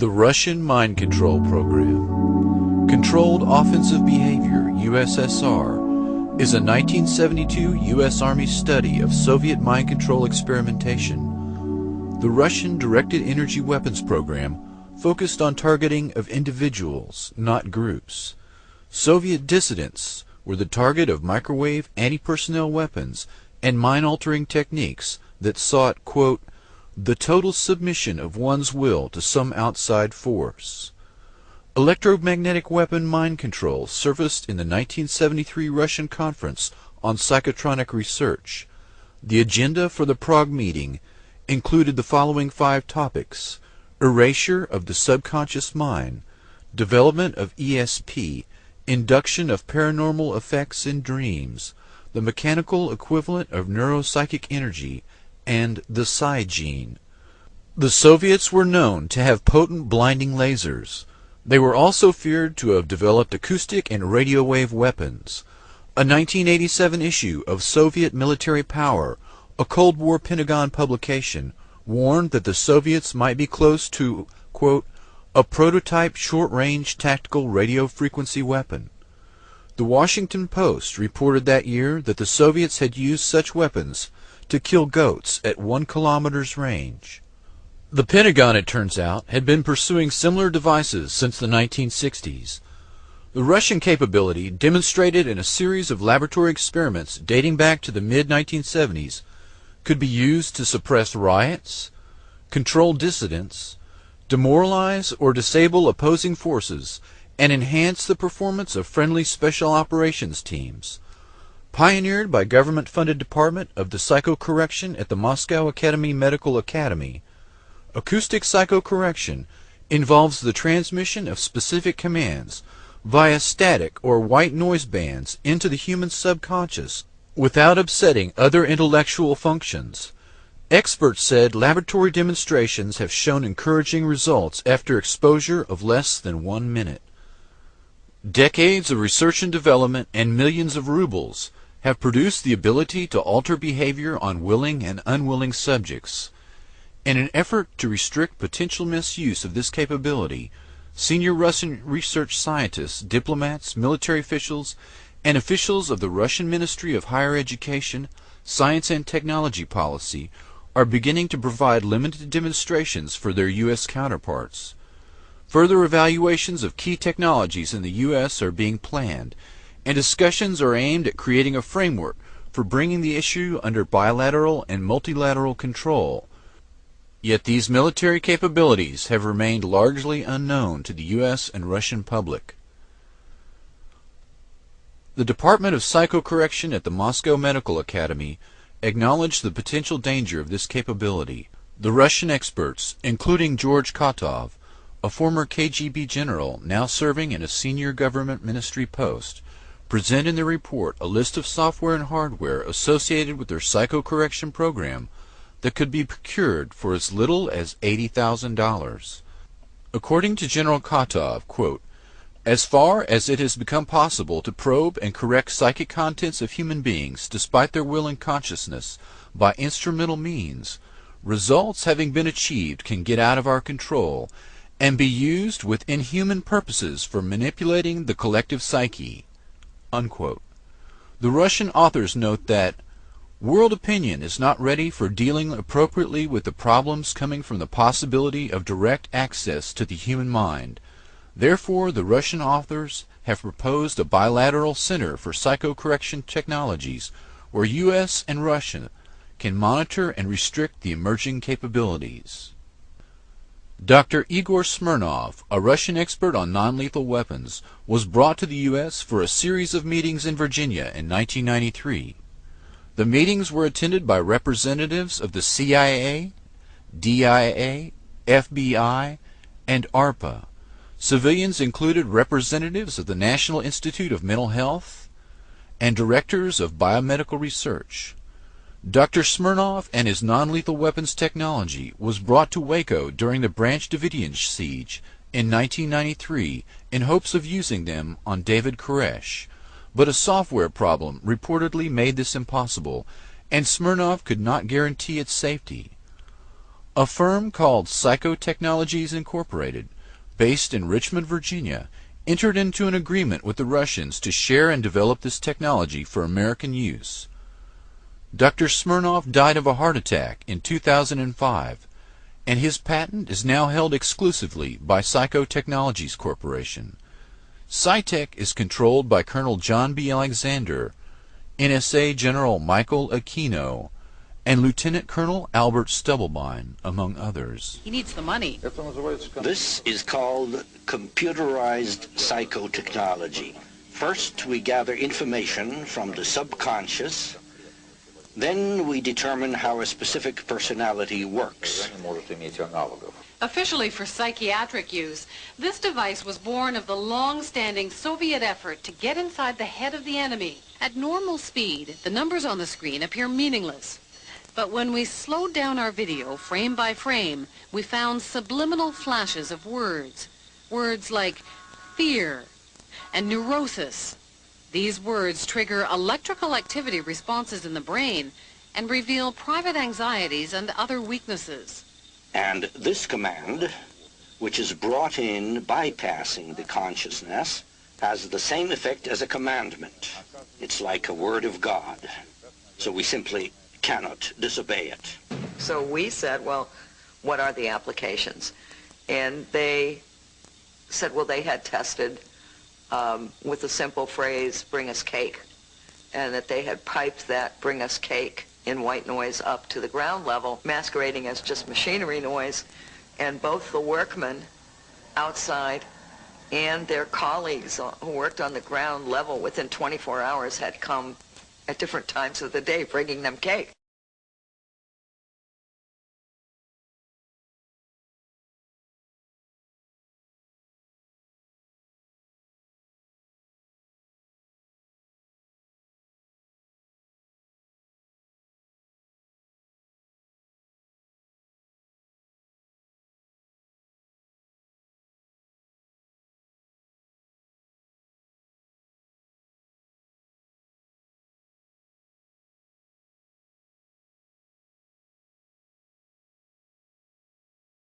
The Russian Mind Control Program. Controlled Offensive Behavior, USSR, is a 1972 U.S. Army study of Soviet mind control experimentation. The Russian directed energy weapons program focused on targeting of individuals, not groups. Soviet dissidents were the target of microwave anti-personnel weapons and mind-altering techniques that sought, quote, the total submission of one's will to some outside force. Electromagnetic weapon mind control surfaced in the 1973 Russian Conference on Psychotronic Research. The agenda for the Prague meeting included the following 5 topics: erasure of the subconscious mind, development of ESP, induction of paranormal effects in dreams, the mechanical equivalent of neuropsychic energy, and the psi gene. The Soviets were known to have potent blinding lasers. They were also feared to have developed acoustic and radio wave weapons. A 1987 issue of Soviet Military Power, a Cold War Pentagon publication, warned that the Soviets might be close to, quote, a prototype short-range tactical radio frequency weapon. The Washington Post reported that year that the Soviets had used such weapons to kill goats at 1 kilometer's range. The Pentagon, it turns out, had been pursuing similar devices since the 1960s. The Russian capability, demonstrated in a series of laboratory experiments dating back to the mid-1970s, could be used to suppress riots, control dissidents, demoralize or disable opposing forces, and enhance the performance of friendly special operations teams. Pioneered by government-funded department of the psychocorrection at the Moscow Academy Medical Academy, acoustic psychocorrection involves the transmission of specific commands via static or white noise bands into the human subconscious without upsetting other intellectual functions. Experts said laboratory demonstrations have shown encouraging results after exposure of less than 1 minute. Decades of research and development and millions of rubles have produced the ability to alter behavior on willing and unwilling subjects. In an effort to restrict potential misuse of this capability, senior Russian research scientists, diplomats, military officials, and officials of the Russian Ministry of Higher Education, Science and Technology Policy are beginning to provide limited demonstrations for their U.S. counterparts. Further evaluations of key technologies in the U.S. are being planned, and discussions are aimed at creating a framework for bringing the issue under bilateral and multilateral control. Yet these military capabilities have remained largely unknown to the U.S. and Russian public. The Department of Psychocorrection at the Moscow Medical Academy acknowledged the potential danger of this capability. The Russian experts, including George Kotov, a former KGB general now serving in a senior government ministry post, present in their report a list of software and hardware associated with their psychocorrection program that could be procured for as little as $80,000. According to General Kotov, quote, as far as it has become possible to probe and correct psychic contents of human beings despite their will and consciousness by instrumental means, results having been achieved can get out of our control and be used with inhuman purposes for manipulating the collective psyche. Unquote. The Russian authors note that world opinion is not ready for dealing appropriately with the problems coming from the possibility of direct access to the human mind. Therefore, the Russian authors have proposed a bilateral center for psychocorrection technologies where U.S. and Russia can monitor and restrict the emerging capabilities. Dr. Igor Smirnov, a Russian expert on non-lethal weapons, was brought to the U.S. for a series of meetings in Virginia in 1993. The meetings were attended by representatives of the CIA, DIA, FBI, and ARPA. Civilians included representatives of the National Institute of Mental Health and directors of biomedical research. Dr. Smirnov and his non-lethal weapons technology was brought to Waco during the Branch Davidian siege in 1993 in hopes of using them on David Koresh, but a software problem reportedly made this impossible, and Smirnov could not guarantee its safety. A firm called Psychotechnologies Incorporated, based in Richmond, Virginia, entered into an agreement with the Russians to share and develop this technology for American use. Dr. Smirnov died of a heart attack in 2005, and his patent is now held exclusively by Psychotechnologies Corporation. Psytech is controlled by Colonel John B. Alexander, NSA General Michael Aquino, and Lieutenant Colonel Albert Stubblebine, among others. He needs the money. This is called computerized psychotechnology. First, we gather information from the subconscious. Then we determine how a specific personality works. Officially for psychiatric use, this device was born of the long-standing Soviet effort to get inside the head of the enemy. At normal speed, the numbers on the screen appear meaningless. But when we slowed down our video frame by frame, we found subliminal flashes of words. Words like fear and neurosis. These words trigger electrical activity responses in the brain and reveal private anxieties and other weaknesses. And this command, which is brought in bypassing the consciousness, has the same effect as a commandment. It's like a word of God. So we simply cannot disobey it. So we said, well, what are the applications? And they said, well, they had tested with the simple phrase, bring us cake, and that they had piped that bring us cake in white noise up to the ground level, masquerading as just machinery noise, and both the workmen outside and their colleagues who worked on the ground level within 24 hours had come at different times of the day bringing them cake.